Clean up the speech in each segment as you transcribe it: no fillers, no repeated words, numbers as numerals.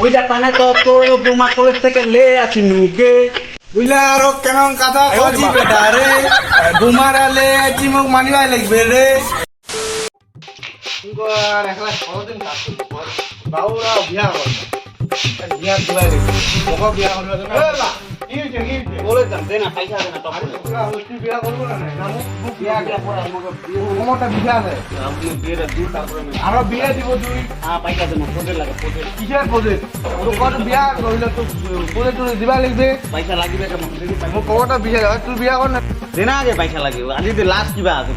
ওইটা টানে তো তোর বোমা কলেজ থেকে লে আসি নুকে বুঝলা আরো কেমন কথা কজি বেটা রে বুমারালে চিমক মানিবাই লাগবে রে তুই একলা কতদিন কাজ করবি বল বাবুরা বিয়া কর বিয়া দুলাই রে বকা বিয়া করবে না কি হইছে বলে যান দে না পয়সা দে না তো তুই বিয়া করবো না নামু বিয়া বিয়া পড়া আমাকে কোমরটা বিয়া দেয় আপনি বিয়ের দিন তারপরে আরো বিয়া দিব তুই হ্যাঁ পয়সা দেন প্রজেক্ট লাগে প্রজেক্ট কিসের প্রজেক্ট তো কত বিয়া কইলে তো প্রজেক্ট দিবা লাগবে পয়সা লাগবে কেমন মোক কোমরটা বিয়া দেয় তুই বিয়া কর না দে না আগে পয়সা লাগে আজি যে লাস্ট কিবা আছে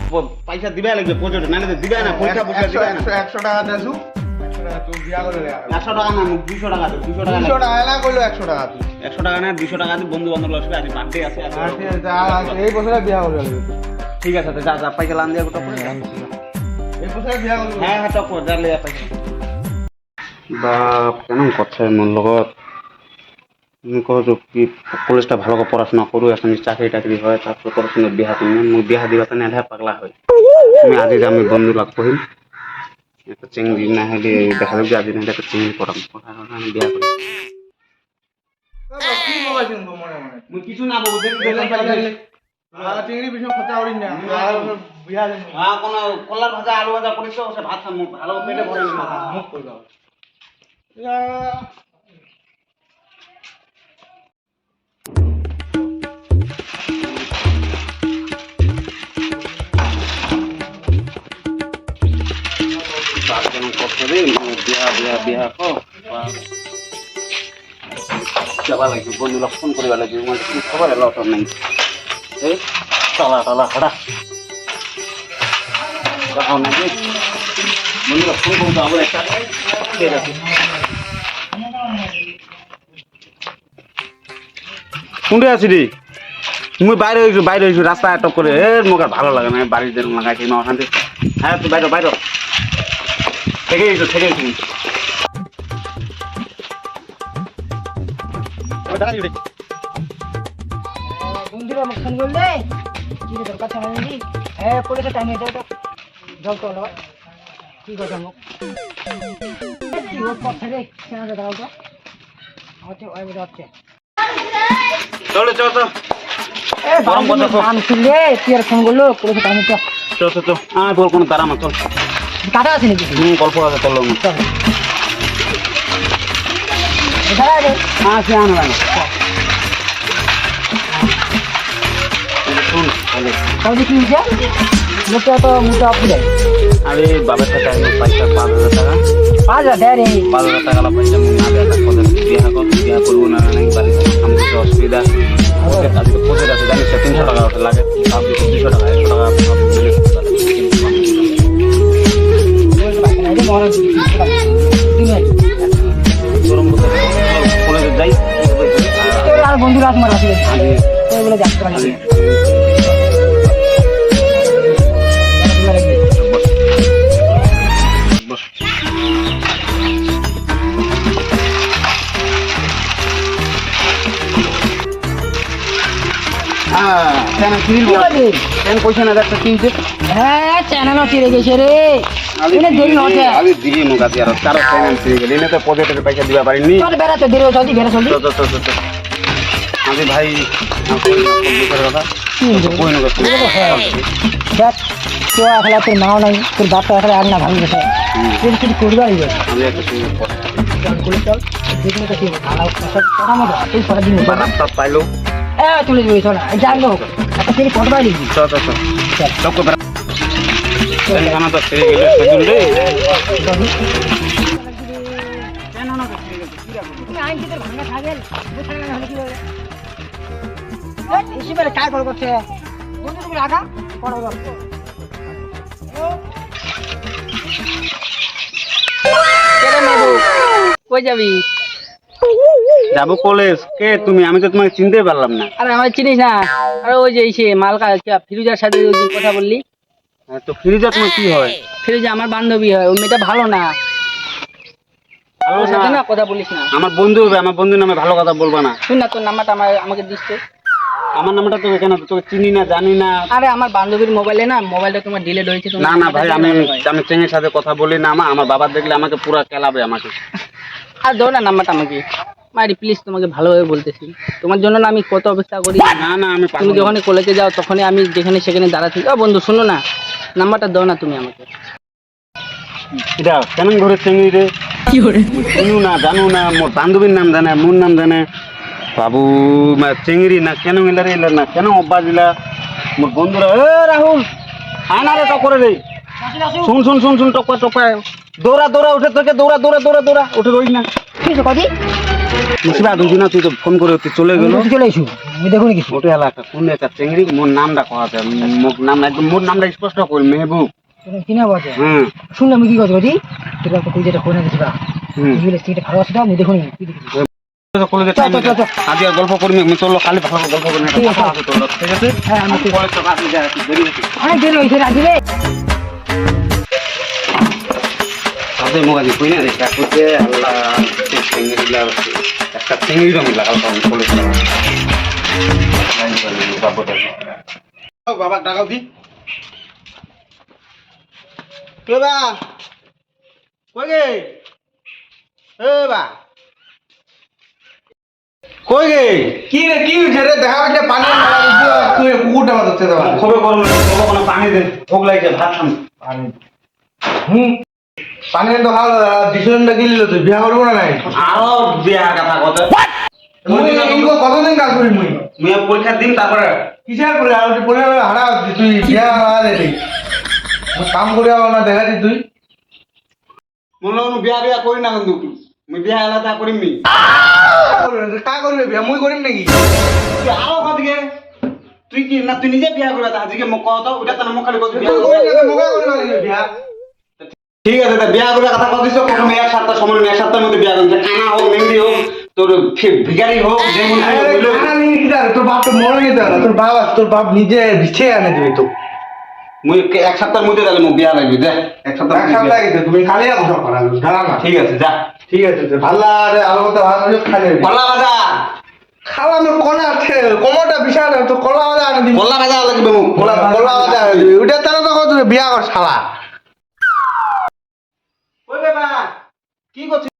পয়সা দিবা লাগবে প্রজেক্ট না দিবা না পয়সা পয়সা দিবা না 100 টাকা দেছু 100 টাকা তুই বিয়া করে লে 100 টাকা না 200 টাকা 200 টাকা 200 টাকা না কইলো 100 টাকা তুই 100 টাকা না 200 টাকা বন্ধু বান্ধব আসবে আজ বার্থডে আছে এই বছরে বিয়া করবে ঠিক আছে যা যা পয়সা লান দিয়া গোটা করে এই বছরে বিয়া করবে হ্যাঁ হ্যাঁ টপ যা লে পয়সা বাপ কেন করছে মোর লগত তুমি কো কি কলেজটা ভালো করে পড়াশোনা করু এখন চাকরি টাকরি হয় তারপর তোর সঙ্গে বিয়া করবো মুখ বিয়া দিবা তো না পাগলা হয় তুমি আজ আমি বন্ধু লাগ কহিম একটা চিংড়ি না হলে দেখা যাবে আজ না একটা চিংড়ি পড়াম আমি বিয়া করি কি বলাছিস মনে মনে মুই কিছু না বলবো দেখি চিংড়ি পিছনে খরচা করিস না বিয়া দেন হ্যাঁ কোন কলার ভাজা আলু ভাজা করিস তো সে ভাত খাম ভালো পেটে ভরে না মুখ করে দাও বাপ কেন করতে রে বিয়া বিয়া বিয়া কো যাবা লাগবে বন্ধু লক্ষণ করিবা লাগবে মানে কি খবর এলো তো নাই এই চলা চলা হাড়া দেখো নাকি বন্ধু লক্ষণ করতে হবে একটা ঠিক আছে কোনটা আছি রে মুই বাইরে হইছো রাস্তা আটক করে এ মোক আর ভালো লাগে না বাড়ির যেন লাগাইছি না ওখান থেকে হ্যাঁ তুই বাইরে থেকে গেছো বন্ধুরা মুখ ফোন করলে কি রে দরকার ছিল নাকি হ্যাঁ পড়েছে টাইম এটা জল তো হলো কি কথা মুখ কি ওর কথা রে কেন দাঁড়াও তো হচ্ছে ওই বড় হচ্ছে চলো এ গরম কথা নাম শুনলে কি আর ফোন করলো পড়েছে টাইম এটা চল বল কোন তারা মা চল কাটা আছে নাকি গল্প আছে চল চল এখানে রে সে আনো না শুন তাহলে তাহলে কি হয়েছে লোকটা তো মুখে অফ দেয় আরে বাবার কাছে আমি পয়সা 5,000 টাকা 5,000 রে 5,000 টাকা পয়সা মুই না দেয়া কথা বিয়া করবো না নাই বাড়ি সামনে অসুবিধা আজকে পৌঁছে যাচ্ছে জানিস 300 টাকা লাগে 200 টাকা 100 টাকা কলেজে যাই আর বন্ধুরা তোমার আছে ওইগুলো যাচ্ছে না পয়সা না দেখতে কিনছে হ্যাঁ চ্যানেলও চিড়ে গেছে রে দেরি হচ্ছে আমি দিবি মুখ আছে আর তার চ্যানেল ছিঁড়ে গেলে এনে তো পকেটের পয়সা দিবা পারিনি চল বেড়াতে দেরি হচ্ছে বেড়ে চলছি আমি ভাই কথা কই না দেখ তো এখন তোর মাও নাই তোর বাপটা এখন আর না ভালো গেছে তুই কিছু করবে আর আমি একটা চল দেখলে তো কি ভালো কথা মতো তুই পরে দিন রাস্তা পাইলো চলে যাবি চল যাই হোক একটা ফেরি ফটো পাই লিখবি চল খানা তো ছেড়ে গেলে সেজুল রে काय করছে বন্ধু তুমি রাখা পড়ো কই যাবি যাবো কলেজ কে তুমি আমি তো তোমাকে চিনতে পারলাম না আরে আমার চিনিস না আরে ওই যে সে মালকা ফিরোজার সাথে ওই যে কথা বললি তো ফিরোজা তোমার কি হয় ফিরোজা আমার বান্ধবী হয় ওই মেয়েটা ভালো না ওর সাথে না কথা বলিস না আমার বন্ধু হবে আমার বন্ধুর নামে ভালো কথা বলবা না শুন না তোর নাম্বারটা আমাকে দিস তো আমার নাম্বারটা তো কেন তোকে চিনি না জানি না। আরে আমার বান্ধবীর মোবাইলে না, মোবাইলটা তোমার ডিলিট হয়েছে। তুমি না না ভাই, আমি চেঙ্গির সাথে কথা বলি না। আমার বাবা দেখলে আমাকে পুরা কেলাবে আমাকে। আর দাও না নাম্বারটা আমাকে মারি প্লিজ, তোমাকে ভালোভাবে বলতেছি। তোমার জন্য না আমি কত অপেক্ষা করি। না না আমি তুমি যখন কলেজে যাও তখনই আমি যেখানে সেখানে দাঁড়াচ্ছি। ও বন্ধু শোনো না, নাম্বারটা দাও না তুমি আমাকে। এটা কেন ঘরে চেঙ্গি রে? কি করে চিনু না জানু না, মোর বান্ধবীর নাম জানে, মোর নাম জানে। বাবু চেঙ্গিরি না কেন এলা রে, এলা না কেন অব্বা দিলা মোর বন্ধুরা। এ রাহুল আয় না রে টকরে রে, শুন শুন শুন শুন টকা টকা দৌড়া দৌড়া উঠে তোকে দৌড়া দৌড়া দৌড়া দৌড়া উঠে রইস না। কি কদি মুসিবা দুই না তুই তো ফোন করে তুই চলে গেল। চলে এসো, আমি দেখুনি কিছু। ওটা এলাকা কোন একটা চেঙ্গিরি, মোর নামটা কয়া যায়, মোর নাম একদম মোর নামটা স্পষ্ট করি মেহবুব। তুমি কিনা বলছো? হুম শুনলে আমি কি করছি কদি, তোর একটা তুই যেটা ফোনে দিছিস হুম তুই সিটে ভালো আছে, আমি দেখুনি কি দেখি। কলেজে চল, চল, চল। আজ আর গল্প করবি, আমি চললো কালি ভালো গল্প করবি। ঠিক আছে। ঠিক আছে হ্যাঁ আমি কলেজ তো কাছে যায় দেরি হচ্ছে। অনেক দেরি হয়েছে রাজি রে। তাদের মোগাজি কই না রে কাকুতে আল্লাহ চেঙ্গি দিলা একটা চেঙ্গি রঙ লাগাল পাবো কলেজ বাবা টাকা দি এ বা কই গে এ বা কই গে কি রে কি হইছে রে দেখা হইছে পানি মারা দিও তুই কুকুরটা মারতে দাও খবর করুন কোনো পানি দে ভোগ লাগছে ভাত খাম পানি পানি তো ভালো ডিসিশনটা কি নিল তুই বিয়া করবো না নাই আরো বিয়ার কথা কথা মুই ইনকো কতদিন কাজ করি মুই মুই পরীক্ষার দিন তারপরে কিসের করে আর তুই পড়ে হারা তুই বিয়া হারা দে কাম করে না দেখা দি তুই মনে হলো বিয়া বিয়া করি না কিন্তু মুই বিয়া আলাদা করিমনি কা করবে বিয়া মুই করিম নাকি তুই আরো কদিকে তুই কি না তুই নিজে বিয়া করবে আজকে মোক কত ওটা তো মোক খালি কত বিয়া তুই কই না মোকা করবে বিয়া ঠিক আছে তা বিয়া করে কথা কদিছ কখনো এক সপ্তাহ সময় এক সপ্তাহের মধ্যে বিয়া করবে কানা হোক মেঙ্গি হোক তোর ভিখারি হোক যেমন তোর বাপ তো মরে নিতে না তোর বাপ নিজে বিছে আনে দিবি তো মুই এক সপ্তাহের মধ্যে তাহলে মোক বিয়া লাগবে দে এক সপ্তাহ এক সপ্তাহ আগে তুমি খালি কথা করা দাঁড়া না ঠিক আছে যা ঠিক আছে ভালো আরে আলো তো ভালো খালি কলা ভাজা খালা মোর কোনা আছে কোমরটা বিশাল তো কলা বাজা আনে দিবি কলা ভাজা লাগবে মোক কলা বাজা আনে দিবি ওটা তারা তো কত বিয়া কর শালা ওই বাবা কি করছিস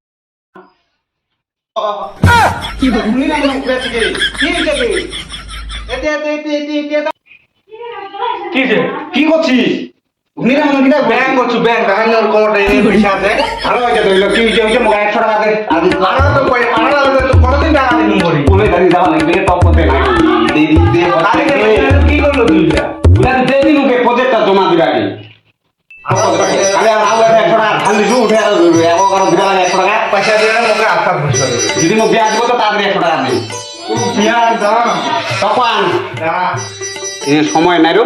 কি বলি না মোক বেঁচে গে কি হইছে এতে এতে এতে এতে এতে কি রে কি করছিস উনিরা মনে কিনা ব্যাংক করছু ব্যাংক কাহিনী ওর কোমরটা এনে বিশাল আছে ভালো হইছে তো কি হইছে মোক 100 টাকা দে আজ আরো তো কই আরো তো কতদিন টাকা দিন করি ওই গাড়ি যাওয়া লাগবে টপ করতে না দে দে আরে কি করলো তুই ওটা দে দিন ওকে প্রজেক্টটা জমা দিবা আগে আরে আর আগে 100 টাকা ধান দিছু উঠে আর এগো কারো দিবা লাগে 100 টাকা পয়সা দিয়ে মোকে আশা বসে যদি মোক বিয়া দিব তো তাড়াতাড়ি 100 টাকা দে বিয়া দাও তখন দাঁড়া এই সময় নাই রো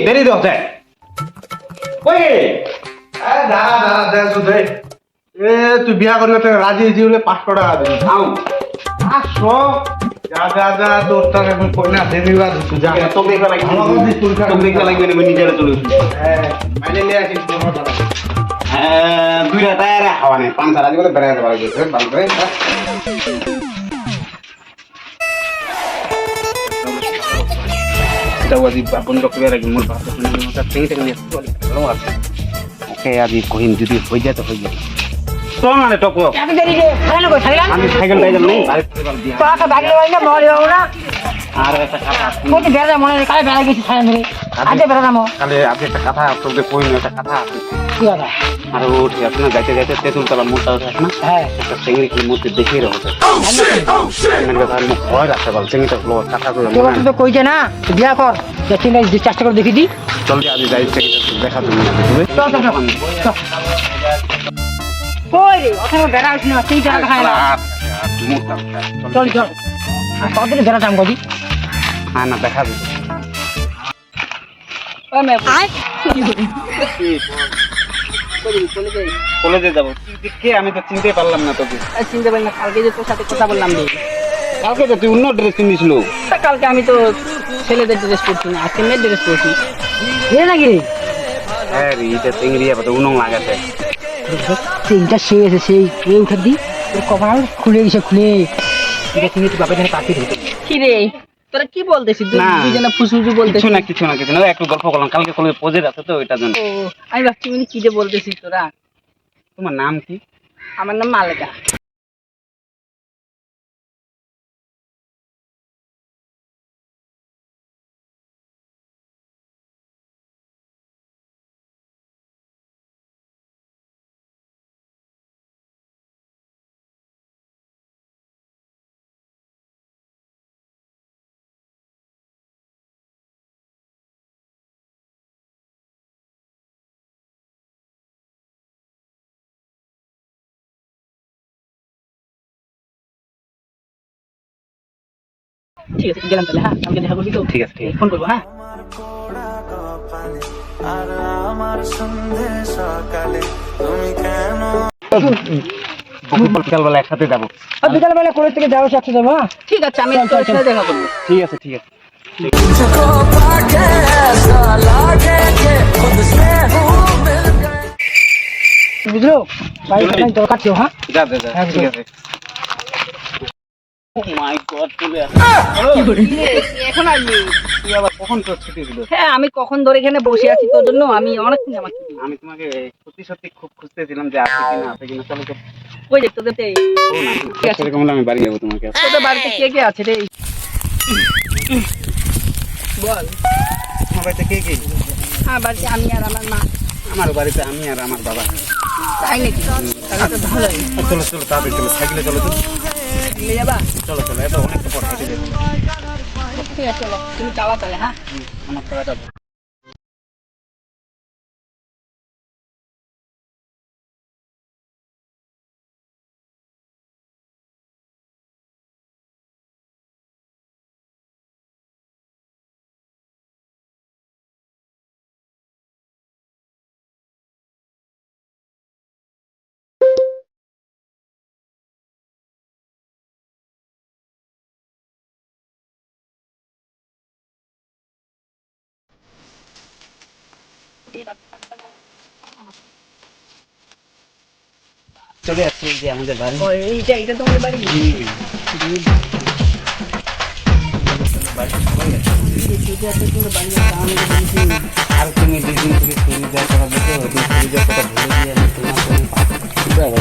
দেরি দে এ তুই বিয়া করবে তো রাজি হয়েছি বলে 500 টাকা দিবি 500 যা যা যা দোস্তার এখন কই না দেবি বা তুই যা তোকে দেখতে লাগবে আমাকে দিস পরীক্ষা তোকে দেখতে লাগবে না নিজেরা চলে হ্যাঁ মাইনে নিয়ে আসিস 15 টাকা দুইটা টায়ার হাওয়া নেই পাঁচশো রাজি বলে বেড়াতে পারবে ভালো করে ওকে আজি কহিম যদি হয়ে যায় তো হয়ে যায় চল না রে টপো এত দেরি রে খাই না কই খাইলাম আমি সাইকেল টাইকেল নেই পাকা বাগলে হয় না মরে হবে না। আর একটা কথা আছে। কত বেড়া মনে কালে বেড়া গেছি খাই ধরে আজে বেড়া নামো তাহলে আজকে একটা কথা তোকে কই না একটা কথা আছে কি কথা? আর ও ঠিক আছে না যাইতে যাইতে তেঁতুল তলা মোড়টা আছে না হ্যাঁ একটা চেঙ্গি কি মধ্যে দেখিয়ে রয়েছে মুখ ভয় রাখতে পারো চেঙ্গিটা কথা করে কেউ তো কইছে না বিয়া কর দেখি না চেষ্টা করে দেখি দি জলদি আজ যাই চেঙ্গিটা দেখা তুমি চল চল চল কই রে ওখানে বেড়া আছে না সেই বেড়া খায় না চল চল আর কতদিন বেড়া টাম করি হ্যাঁ না দেখা দিবে ওই মে কলেজে যাবো কে আমি তো চিনতে পারলাম না তোকে চিনতে পারি না কালকে যে তোর সাথে কথা বললাম রে কালকে তো তুই অন্য ড্রেস কিনেছিল কালকে আমি তো ছেলেদের ড্রেস পরছি না আজকে মেয়ের ড্রেস পরছি রে নাকি রে হ্যাঁ রে এটা চিংড়ি আবার তো উনং লাগাছে সেইটা সেই আছে সেই এই উঠে দি তোর কপাল খুলে গেছে খুলে এটা তুমি তুই বাপের জন্য পাখি ধরতে কি রে তোরা কি বলতেছিস না। দুজনে ফুসুফুসু বলতেছিস কিছু না একটু গল্প করলাম কালকে কলেজে প্রজেক্ট আছে তো ওইটার জন্য ও আমি ভাবছি মানে কি যে বলতেছিস তোরা তোমার নাম কি আমার নাম মালেকা ঠিক আছে গেলাম তাহলে হ্যাঁ আমাকে দেখা করবি তো ঠিক আছে ফোন করবো হ্যাঁ আর আমার সন্ধে সকালে তুমি কেন বিকালবেলা একসাথে যাবো আর বিকালবেলা কলেজ থেকে যাওয়া সাথে যাবো হ্যাঁ ঠিক আছে আমি তোর সাথে দেখা করবো ঠিক আছে तुझको पाके ऐसा लागे कि खुद से हूँ मिल गए বুঝলো ভাই অনেক দরকার ছিল হ্যাঁ যা হ্যাঁ, ঠিক আছে ও মাই গড চলে কি করে এখন আসবি তুই আবার কখন তোর ছুটি দিল হ্যাঁ আমি কখন ধরে এখানে বসে আছি তোর জন্য আমি অনেকক্ষণ আমার ছুটি। আমি তোমাকে সত্যি খুব খুঁজতেছিলাম যে আছে কিনা চলো তো ওই দেখ তোদের সেরকম হলে আমি বাড়ি যাবো তোমাকে তোদের বাড়িতে কে কে আছে রে বল আমার বাড়িতে কে হ্যাঁ বাড়িতে আমি আর আমার মা আমার বাড়িতে আমি আর আমার বাবা তাই নাকি তাহলে তো ভালোই চলো তাড়াতাড়ি চলো সাইকেলে চলো তো নিয়ে যাবা চলো এত অনেকটা পর হেঁটে যাবো ঠিক আছে চলো তুমি চালা তাহলে হ্যাঁ আমার খাওয়াটা চলে আসছে এই যে আমাদের বাড়ি ও এইটা তোমাদের বাড়ি আর তুমি দুদিন থেকে চুরি দেওয়া করা দেখো ওদিন চুরি দেওয়ার কথা ভুলে গিয়ে আমি তোমার সঙ্গে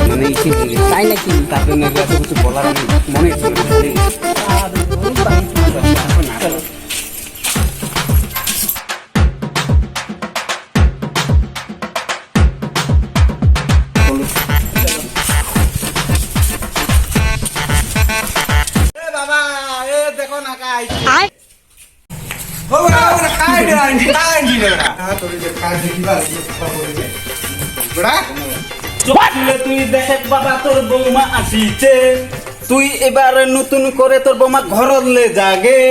মানে ইচ্ছে হয়ে গেছে তাই নাকি তার জন্য এগুলো এত কিছু বলার আমি মনে ছিল না, ভুলে গেছি। চলো বাবা এ দেখো না কাই হবে না কাই দিলে না তোর যে কাই দিবা বড়া তুলে তুই দেখ বাবা তোর বৌমা আসিছে তুই এবার নতুন করে তোর বৌমা ঘরলে জাগে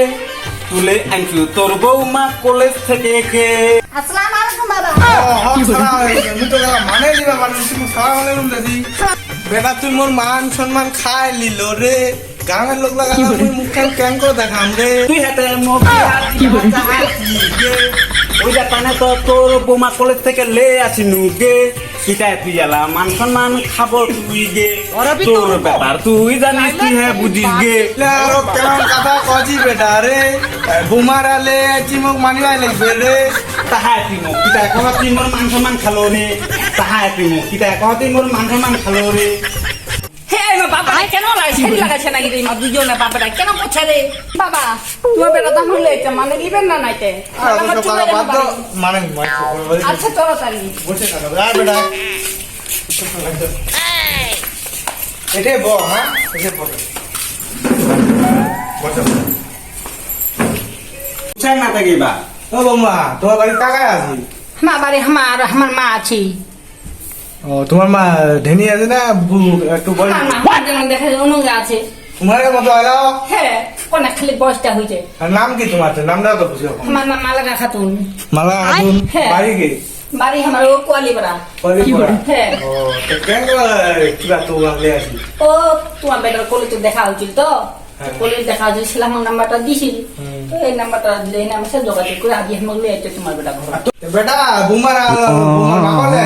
তুলে আনছু তোর বৌমা কলেজ থেকে কে আসসালামু আলাইকুম বাবা আমি তো মানে দিবা মানে তুমি সালাম আলাইকুম দাদি বেটা তুই মোর মান সম্মান খাই লিল রে গ্রামের লোক লাগা তুই মুখখান কেন করে দেখাম রে তুই হাতে মুখ ওই যে কানে তো তোর বৌমা কলেজ থেকে লে আসিনু গে কিটায় তুই এলা মান সম্মান খাবো তুই গে তোর ব্যাপার তুই জানিস তুই হ্যাঁ বুঝিস গে আরো কেমন কথা কজি বেটা রে বুমারালে চিমক মানিবাই লাগবে রে তাহায় তুই মুখ কিটায় কহ তুই মোর মান সম্মান খালো রে তাহায় তুই মুখ কিটায় কহ তুই মোর মান সম্মান খালো রে হ্যাঁ বাবা কেন লাগাইছে নাকি রে মা দুজনে বাবাটা কেন করছে রে বাবা তোমার বেটা তো হলে মানে নিবেন না নাইতে মানে আচ্ছা চলো তাহলে বসে থাকো বেটা এটাই বল হ্যাঁ এটাই বল বসো চাই না থাকিবা ও বৌমা তোমার বাড়ি কাকায় আছি মা বাড়ি আমার মা আছি ও তোমার মা ধেনি আছে না একটু বল আমার মা যেমন দেখা যায় অনুঙ্গা আছে তোমার মতো এলো হ্যাঁ অনেক খালি বয়সটা হয়েছে আর নাম কি তোমার নামটা তো বুঝি আমার নাম মালাকা খাতুন মালা আতুন হ্যাঁ। বাড়ি কি বাড়ি আমার ও কোয়ালিপাড়া কলিপুরা হ্যাঁ ও তো কেন কিবা তো গালে আছি ও তোমার বেটার কলেজে দেখা হয়েছিল তো কলেজ দেখা যাচ্ছিল আমার নাম্বারটা দিছিল তো এই নাম্বারটা দিলে এই নাম্বার সাথে যোগাযোগ করে আজ আমি লই আইতে তোমার বেটা ঘর বেটা বুমার বাবালে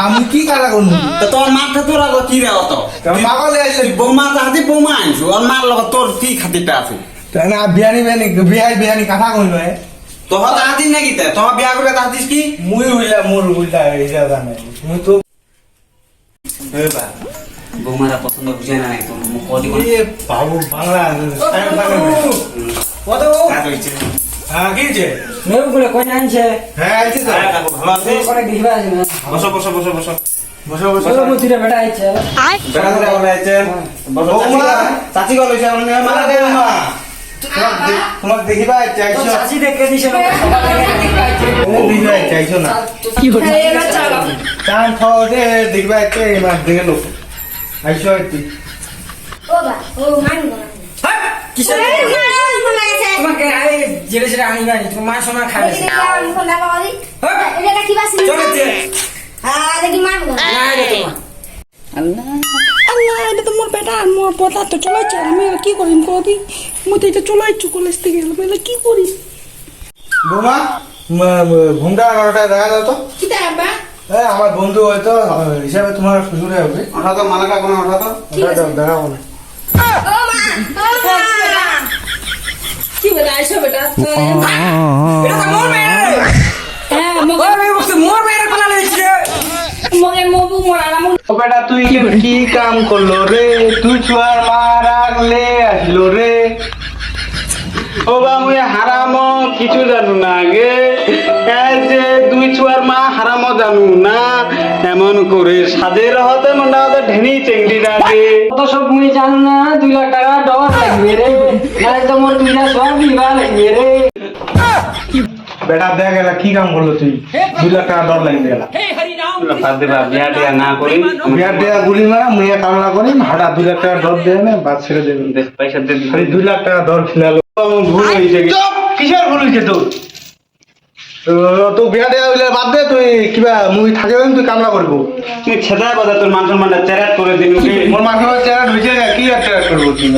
আমি কি কালা করবো তো তোর মাথা তোর আগে কি রে অত বাবালে আসলে বৌমা তাহাতে বৌমা আনছো আর মার লগত তোর কি খাতিরটা আছে না বিয়ানি বিয়ানি কথা কইল তোহা তাহাতি নাকি তে তোহা বিয়া করে তাহাতিস কি মুই হইলা মোর উল্টা এইটা জানে মুই তো বৌমারা পছন্দ বুঝে না নাই তো মুখ কদি এ বাবু বাংলা কত কাজ হইছে হ্যাঁ কি যে মেয়ে বলে কই আনছে হ্যাঁ আইছি তো ভালো আছে করে দিবা আছে না বসো বসো বসো বসো বসো বসো বলো মুতিরে বেটা আইছে বেটা করে বলে আছেন বসো বৌমা। চাচি গল হইছে আমরা মারা দে মা তোমাক দেখিবা চাইছো চাচি দেখে দিছে দেখিবা চাইছো না চান খাওয়াতে দেখিবা এতে মাছ দেখে লোক আইছো এতে কিসের তোমাকে আরে জেলে জেলে আনিবা নি তোমার মা সোনা খাবে না রে তোমার আল্লাহ এটা তো মোর বেটা মোর বদলা তো চলাইছে আমি আর কি করিম কদি মুই তো এটা চলাইছু কলেজ থেকে গেল বলে কি করি বোমা ঘুমটা নটায় দেখা দাও তো কি আব্বা আমার বন্ধু হয়তো হিসাবে তোমার শ্বশুরে হবে ওঠা তো মালাকা কোনো ওঠা তো দেখাবো না কি বেটা আইছো বেটা এটা তো মোর মেয়ে হ্যাঁ ওই মেয়ে বলছে মোর মেয়ে কোনা লেছে রে মগে মবু মোরা মু ও বেটা তুই কি কাম করলো রে তুই ছুয়ার মা রাখলে আসলো রে ও বা মুই হারাম কিছু জানু না গে এই যে দুই ছুয়ার মা হারাম জানু না এমন করে সাদের হতে মন্ডা হতে ঢেনি চেংড়ি ডাকে তো সব মুই জানো না 2 লাখ টাকা ডর লাগবে রে না তো মোর দুইটা সব বিবাহ লাগবে রে বেটা দেখ গেলা কি কাম করলো তুই 2 লাখ টাকা ডর লাগবে গেলা বাদ দেবা বিয়া টিয়া না করি বিয়ার দেয়া গুলি মারা মুইয়া কামলা করি হাটা 2 লাখ টাকা ডর দেয় না বাদ ছেড়ে দেবেন পয়সা দিয়ে খালি 2 লাখ টাকা ডর খিলালো ভুল হয়েছে কিসের ভুল হয়েছে তোর তো বিয়া দেয়া হইলে বাদ দে তুই কিবা মুই থাকে তুই কামলা করবো তুই ছেদা বাজা তোর মান সম্মানটা চেরাট করে দিন মোর মাথা চেয়ার হয়েছে কি আর চেয়ার করবো তুই